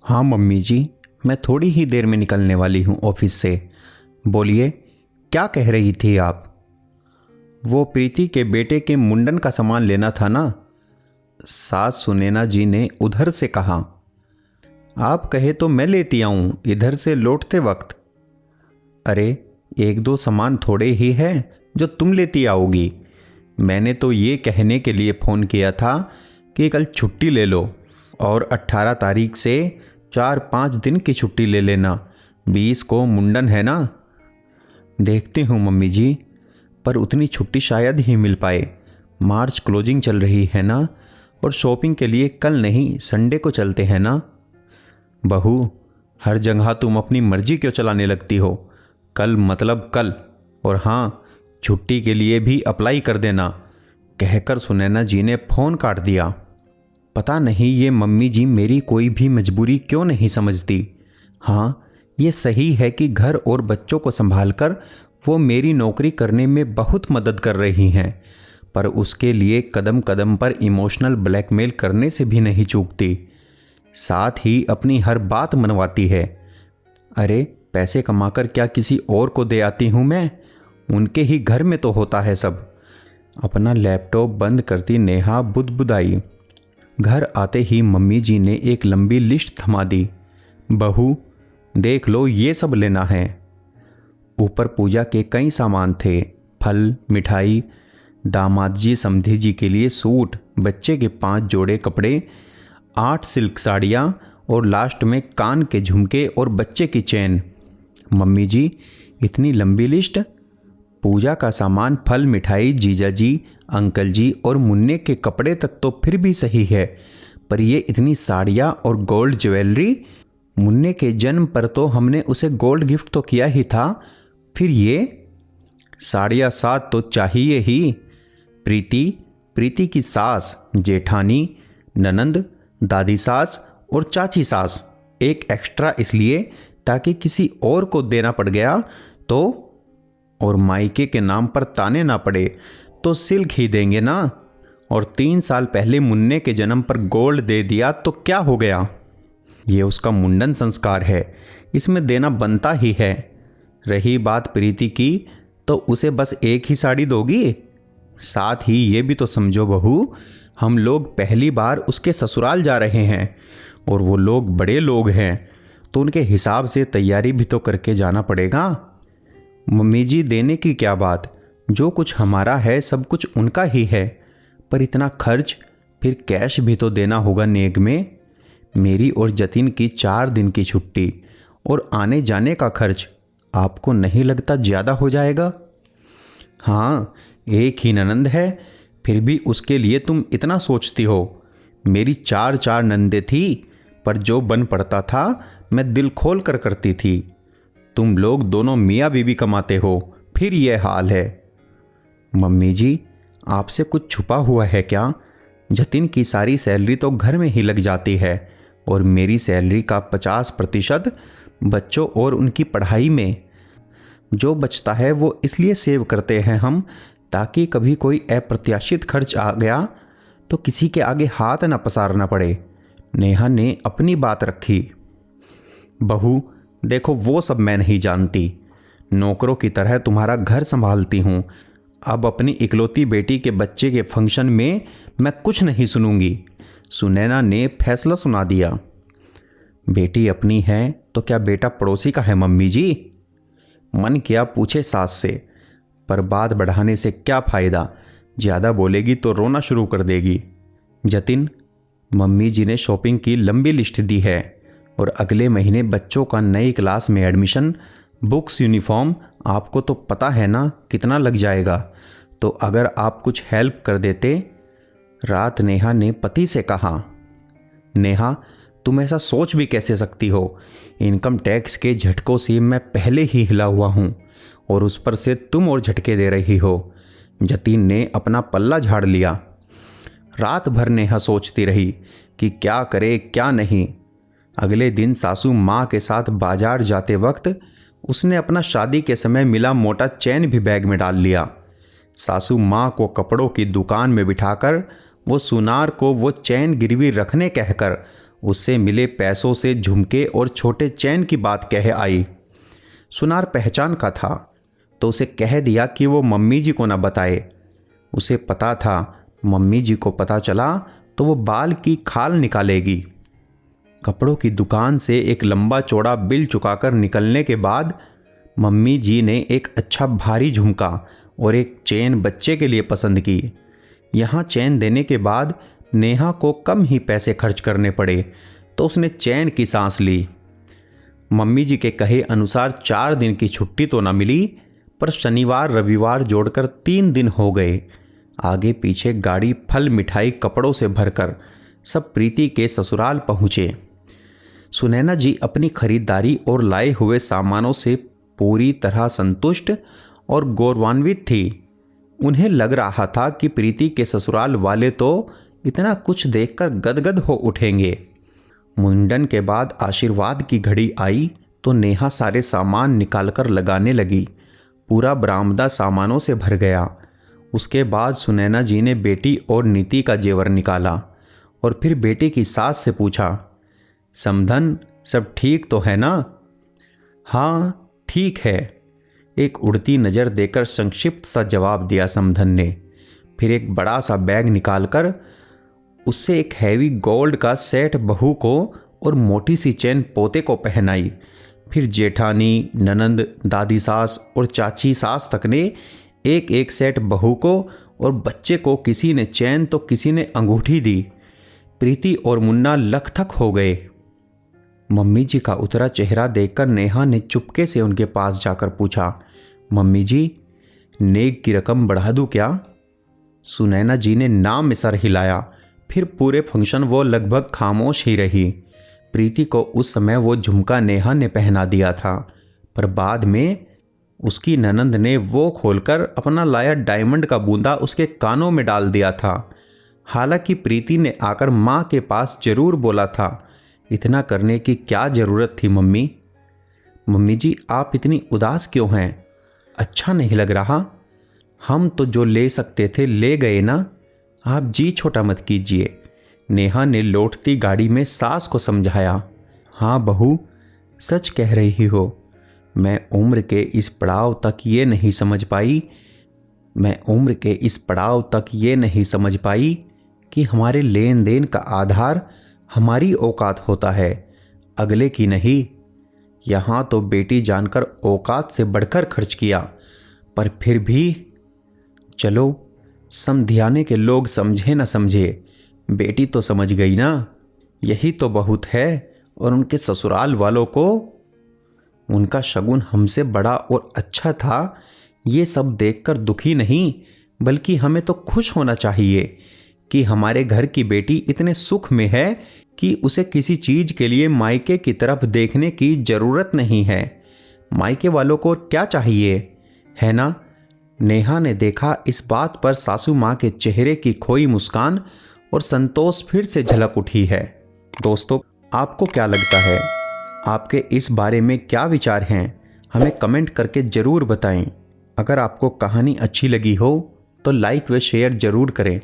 हाँ मम्मी जी, मैं थोड़ी ही देर में निकलने वाली हूँ ऑफिस से। बोलिए, क्या कह रही थी आप? वो प्रीति के बेटे के मुंडन का सामान लेना था ना? सास सुनैना जी ने उधर से कहा। आप कहे तो मैं लेती आऊँ इधर से लौटते वक्त। अरे, एक दो सामान थोड़े ही है जो तुम लेती आओगी। मैंने तो ये कहने के लिए फ़ोन किया था कि कल छुट्टी ले लो और 18 तारीख से 4-5 दिन की छुट्टी ले लेना। 20 को मुंडन है ना? देखती हूँ मम्मी जी, पर उतनी छुट्टी शायद ही मिल पाए। मार्च क्लोजिंग चल रही है ना, और शॉपिंग के लिए कल नहीं संडे को चलते हैं ना। बहू, हर जगह तुम अपनी मर्जी क्यों चलाने लगती हो? कल मतलब कल, और हाँ, छुट्टी के लिए भी अप्लाई कर देना, कहकर सुनैना जी ने फ़ोन काट दिया। पता नहीं ये मम्मी जी मेरी कोई भी मजबूरी क्यों नहीं समझती। हाँ, ये सही है कि घर और बच्चों को संभालकर वो मेरी नौकरी करने में बहुत मदद कर रही हैं, पर उसके लिए कदम कदम पर इमोशनल ब्लैकमेल करने से भी नहीं चूकती। साथ ही अपनी हर बात मनवाती है। अरे, पैसे कमाकर क्या किसी और को दे आती हूँ मैं? उनके ही घर में तो होता है सब। अपना लैपटॉप बंद करती नेहा बुदबुदाई। घर आते ही मम्मी जी ने एक लंबी लिस्ट थमा दी। बहू, देख लो, ये सब लेना है। ऊपर पूजा के कई सामान थे, फल, मिठाई, दामाद जी समधी जी के लिए सूट, बच्चे के 5 जोड़े कपड़े, 8 सिल्क साड़ियाँ और लास्ट में कान के झुमके और बच्चे की चेन। मम्मी जी, इतनी लंबी लिस्ट? पूजा का सामान, फल, मिठाई, जीजा जी, अंकल जी और मुन्ने के कपड़े तक तो फिर भी सही है, पर ये इतनी साड़ियाँ और गोल्ड ज्वेलरी? मुन्ने के जन्म पर तो हमने उसे गोल्ड गिफ्ट तो किया ही था, फिर ये साड़ियाँ 7 तो चाहिए ही। प्रीति, प्रीति की सास, जेठानी, ननंद, दादी सास और चाची सास, एक एक्स्ट्रा इसलिए ताकि किसी और को देना पड़ गया तो, और मायके के नाम पर ताने ना पड़े तो सिल्क ही देंगे ना। और 3 साल पहले मुन्ने के जन्म पर गोल्ड दे दिया तो क्या हो गया? ये उसका मुंडन संस्कार है, इसमें देना बनता ही है। रही बात प्रीति की, तो उसे बस एक ही साड़ी दोगी? साथ ही ये भी तो समझो बहू, हम लोग पहली बार उसके ससुराल जा रहे हैं और वो लोग बड़े लोग हैं, तो उनके हिसाब से तैयारी भी तो करके जाना पड़ेगा। मम्मी जी, देने की क्या बात, जो कुछ हमारा है सब कुछ उनका ही है, पर इतना खर्च, फिर कैश भी तो देना होगा नेग में। मेरी और जतिन की 4 दिन की छुट्टी और आने जाने का खर्च आपको नहीं लगता ज़्यादा हो जाएगा? हाँ, एक ही ननंद है, फिर भी उसके लिए तुम इतना सोचती हो। मेरी 4 नंदे थी, पर जो बन पड़ता था मैं दिल खोल कर करती थी। तुम लोग दोनों मियाँ बीवी कमाते हो, फिर यह हाल है। मम्मी जी, आपसे कुछ छुपा हुआ है क्या? जतिन की सारी सैलरी तो घर में ही लग जाती है, और मेरी सैलरी का 50% बच्चों और उनकी पढ़ाई में। जो बचता है वो इसलिए सेव करते हैं हम, ताकि कभी कोई अप्रत्याशित खर्च आ गया तो किसी के आगे हाथ न पसारना पड़े। नेहा ने अपनी बात रखी। बहू, देखो, वो सब मैं नहीं जानती। नौकरों की तरह तुम्हारा घर संभालती हूँ। अब अपनी इकलौती बेटी के बच्चे के फंक्शन में मैं कुछ नहीं सुनूंगी। सुनैना ने फैसला सुना दिया। बेटी अपनी है तो क्या बेटा पड़ोसी का है मम्मी जी? मन किया पूछे सास से, पर बात बढ़ाने से क्या फ़ायदा, ज़्यादा बोलेगी तो रोना शुरू कर देगी। जतिन, मम्मी जी ने शॉपिंग की लंबी लिस्ट दी है, और अगले महीने बच्चों का नई क्लास में एडमिशन, बुक्स, यूनिफॉर्म, आपको तो पता है ना कितना लग जाएगा, तो अगर आप कुछ हेल्प कर देते। रात नेहा ने पति से कहा। नेहा, तुम ऐसा सोच भी कैसे सकती हो? इनकम टैक्स के झटकों से मैं पहले ही हिला हुआ हूँ, और उस पर से तुम और झटके दे रही हो। जतीन ने अपना पल्ला झाड़ लिया। रात भर नेहा सोचती रही कि क्या करे क्या नहीं। अगले दिन सासू माँ के साथ बाजार जाते वक्त उसने अपना शादी के समय मिला मोटा चैन भी बैग में डाल लिया। सासू माँ को कपड़ों की दुकान में बिठाकर वो सुनार को वो चैन गिरवी रखने कहकर उससे मिले पैसों से झुमके और छोटे चैन की बात कह आई। सुनार पहचान का था तो उसे कह दिया कि वो मम्मी जी को ना बताए। उसे पता था मम्मी जी को पता चला तो वो बाल की खाल निकालेगी। कपड़ों की दुकान से एक लंबा चौड़ा बिल चुकाकर निकलने के बाद मम्मी जी ने एक अच्छा भारी झुमका और एक चेन बच्चे के लिए पसंद की। यहाँ चैन देने के बाद नेहा को कम ही पैसे खर्च करने पड़े तो उसने चैन की सांस ली। मम्मी जी के कहे अनुसार 4 दिन की छुट्टी तो ना मिली, पर शनिवार रविवार जोड़कर 3 दिन हो गए। आगे पीछे गाड़ी फल मिठाई कपड़ों से भरकर सब प्रीति के ससुराल पहुँचे। सुनैना जी अपनी खरीदारी और लाए हुए सामानों से पूरी तरह संतुष्ट और गौरवान्वित थी। उन्हें लग रहा था कि प्रीति के ससुराल वाले तो इतना कुछ देखकर गदगद हो उठेंगे। मुंडन के बाद आशीर्वाद की घड़ी आई तो नेहा सारे सामान निकालकर लगाने लगी। पूरा बरामदा सामानों से भर गया। उसके बाद सुनैना जी ने बेटी और नीति का जेवर निकाला और फिर बेटी की सास से पूछा, समधन सब ठीक तो है ना? हाँ ठीक है, एक उड़ती नज़र देकर संक्षिप्त सा जवाब दिया समधन ने। फिर एक बड़ा सा बैग निकालकर उससे एक हैवी गोल्ड का सेट बहू को और मोटी सी चेन पोते को पहनाई। फिर जेठानी, ननंद, दादी सास और चाची सास तक ने एक एक सेट बहू को और बच्चे को किसी ने चैन तो किसी ने अंगूठी दी। प्रीति और मुन्ना लकथक हो गए। मम्मी जी का उतरा चेहरा देखकर नेहा ने चुपके से उनके पास जाकर पूछा, मम्मी जी नेक की रकम बढ़ा दूं क्या? सुनैना जी ने नाम में सर हिलाया। फिर पूरे फंक्शन वो लगभग खामोश ही रही। प्रीति को उस समय वो झुमका नेहा ने पहना दिया था, पर बाद में उसकी ननंद ने वो खोलकर अपना लाया डायमंड का बूंदा उसके कानों में डाल दिया था। हालांकि प्रीति ने आकर माँ के पास जरूर बोला था, इतना करने की क्या ज़रूरत थी मम्मी? मम्मी जी आप इतनी उदास क्यों हैं? अच्छा नहीं लग रहा? हम तो जो ले सकते थे ले गए ना, आप जी छोटा मत कीजिए। नेहा ने लौटती गाड़ी में सास को समझाया। हाँ बहू, सच कह रही हो। मैं उम्र के इस पड़ाव तक ये नहीं समझ पाई कि हमारे लेन देन का आधार हमारी औकात होता है, अगले की नहीं। यहाँ तो बेटी जानकर औकात से बढ़कर खर्च किया, पर फिर भी चलो समधियाने के लोग समझे न समझे, बेटी तो समझ गई ना। यही तो बहुत है। और उनके ससुराल वालों को उनका शगुन हमसे बड़ा और अच्छा था, ये सब देखकर दुखी नहीं बल्कि हमें तो खुश होना चाहिए कि हमारे घर की बेटी इतने सुख में है कि उसे किसी चीज़ के लिए मायके की तरफ देखने की ज़रूरत नहीं है। मायके वालों को क्या चाहिए, है ना? नेहा ने देखा इस बात पर सासू माँ के चेहरे की खोई मुस्कान और संतोष फिर से झलक उठी है। दोस्तों, आपको क्या लगता है? आपके इस बारे में क्या विचार हैं? हमें कमेंट करके ज़रूर बताएं। अगर आपको कहानी अच्छी लगी हो तो लाइक व शेयर ज़रूर करें।